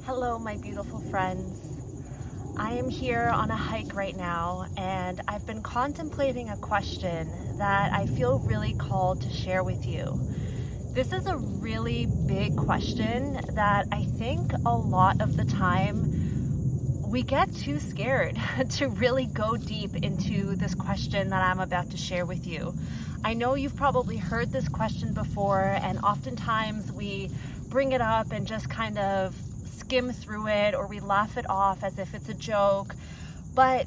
Hello, my beautiful friends. I am here on a hike right now, and I've been contemplating a question that I feel really called to share with you. This is a really big question that I think a lot of the time we get too scared to really go deep into this question that I'm about to share with you. I know you've probably heard this question before, and oftentimes we bring it up and just kind of skim through it, or we laugh it off as if it's a joke. But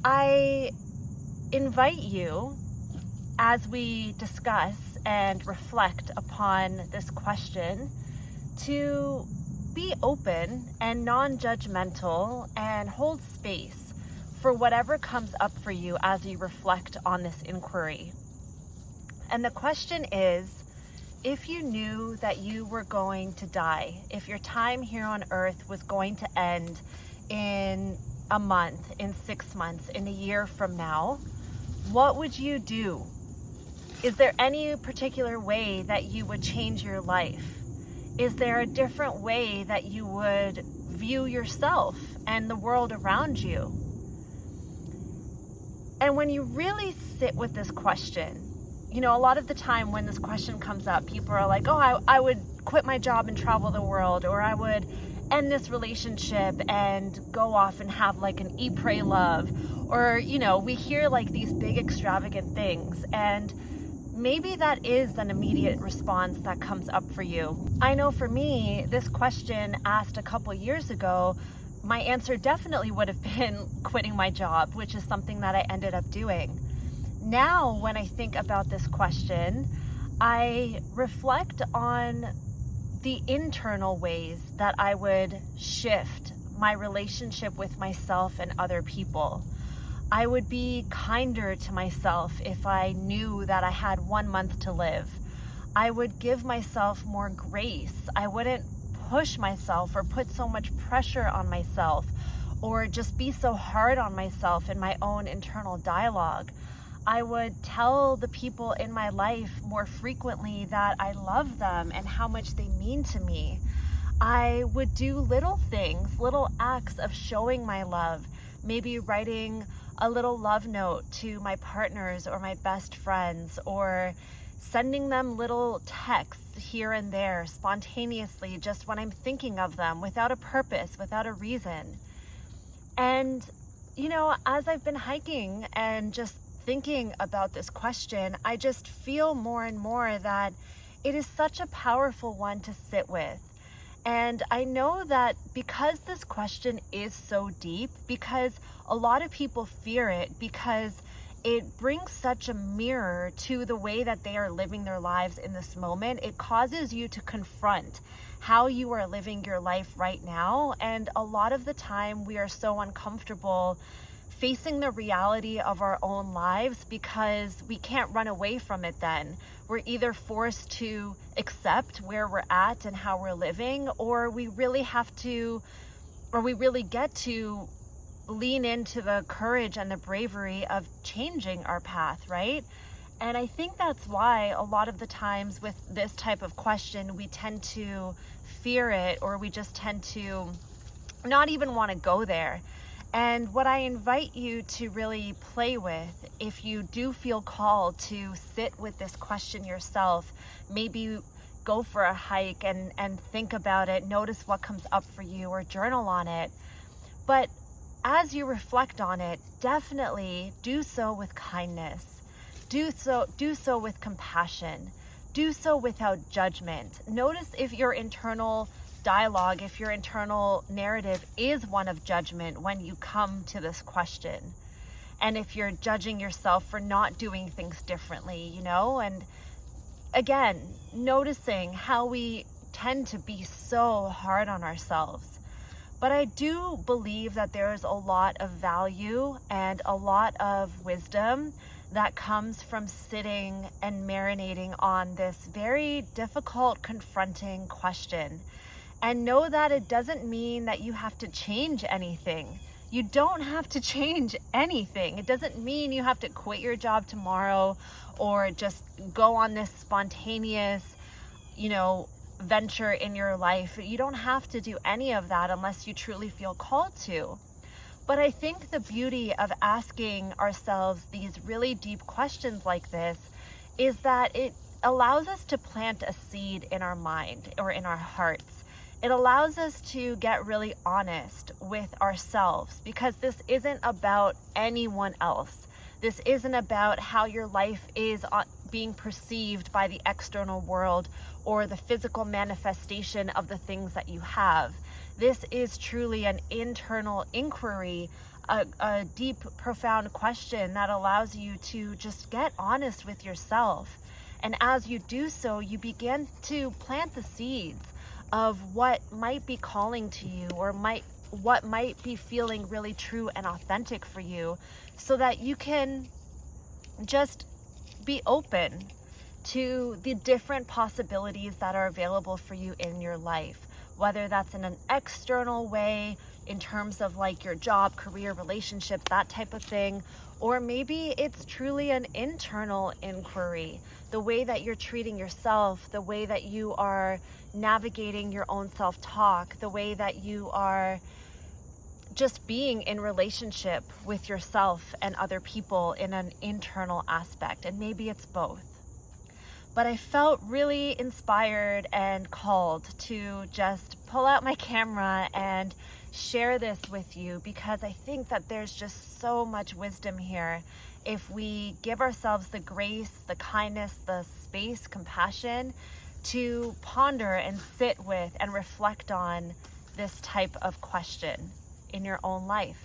I invite you, as we discuss and reflect upon this question, to be open and non-judgmental and hold space for whatever comes up for you as you reflect on this inquiry. And the question is, if you knew that you were going to die, if your time here on earth was going to end in a month, in 6 months, in a year from now, what would you do? Is there any particular way that you would change your life? Is there a different way that you would view yourself and the world around you? And when you really sit with this question, you know, a lot of the time when this question comes up, people are like, oh, I would quit my job and travel the world, or I would end this relationship and go off and have like an eat, pray, love. Or, you know, we hear like these big extravagant things, and maybe that is an immediate response that comes up for you. I know for me, this question asked a couple years ago, my answer definitely would have been quitting my job, which is something that I ended up doing. Now, when I think about this question, I reflect on the internal ways that I would shift my relationship with myself and other people. I would be kinder to myself if I knew that I had 1 month to live. I would give myself more grace. I wouldn't push myself or put so much pressure on myself, or just be so hard on myself in my own internal dialogue. I would tell the people in my life more frequently that I love them and how much they mean to me. I would do little things, little acts of showing my love, maybe writing a little love note to my partners or my best friends, or sending them little texts here and there spontaneously, just when I'm thinking of them, without a purpose, without a reason. And, you know, as I've been hiking and just thinking about this question, I just feel more and more that it is such a powerful one to sit with. And I know that because this question is so deep, because a lot of people fear it, because it brings such a mirror to the way that they are living their lives in this moment, it causes you to confront how you are living your life right now. And a lot of the time we are so uncomfortable facing the reality of our own lives because we can't run away from it then. We're either forced to accept where we're at and how we're living, or we really get to lean into the courage and the bravery of changing our path, right? And I think that's why a lot of the times with this type of question, we tend to fear it, or we just tend to not even want to go there. And what I invite you to really play with, if you do feel called to sit with this question yourself, maybe go for a hike and think about it, notice what comes up for you, or journal on it. But as you reflect on it, definitely do so with kindness. Do so with compassion. Do so without judgment. Notice if your internal dialogue, if your internal narrative is one of judgment when you come to this question, and if you're judging yourself for not doing things differently, you know. And again, noticing how we tend to be so hard on ourselves. But I do believe that there is a lot of value and a lot of wisdom that comes from sitting and marinating on this very difficult, confronting question. And know that it doesn't mean that you have to change anything. You don't have to change anything. It doesn't mean you have to quit your job tomorrow, or just go on this spontaneous, venture in your life. You don't have to do any of that unless you truly feel called to. But I think the beauty of asking ourselves these really deep questions like this is that it allows us to plant a seed in our mind or in our hearts. It allows us to get really honest with ourselves, because this isn't about anyone else. This isn't about how your life is being perceived by the external world or the physical manifestation of the things that you have. This is truly an internal inquiry, a deep, profound question that allows you to just get honest with yourself. And as you do so, you begin to plant the seeds of what might be calling to you, or what might be feeling really true and authentic for you, so that you can just be open to the different possibilities that are available for you in your life. Whether that's in an external way, in terms of like your job, career, relationships, that type of thing, or maybe it's truly an internal inquiry, the way that you're treating yourself, the way that you are navigating your own self-talk, the way that you are just being in relationship with yourself and other people in an internal aspect. And maybe it's both. But I felt really inspired and called to just pull out my camera and share this with you, because I think that there's just so much wisdom here if we give ourselves the grace, the kindness, the space, compassion to ponder and sit with and reflect on this type of question in your own life.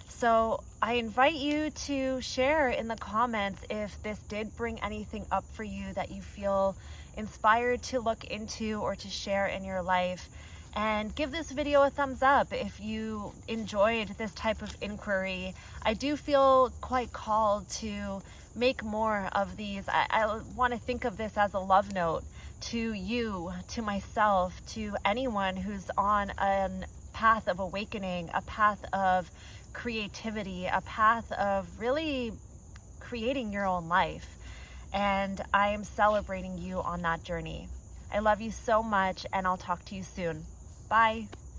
So I invite you to share in the comments if this did bring anything up for you that you feel inspired to look into or to share in your life. And give this video a thumbs up if you enjoyed this type of inquiry. I do feel quite called to make more of these. I want to think of this as a love note to you, to myself, to anyone who's on a path of awakening, a path of creativity, a path of really creating your own life. And I am celebrating you on that journey. I love you so much, and I'll talk to you soon. Bye.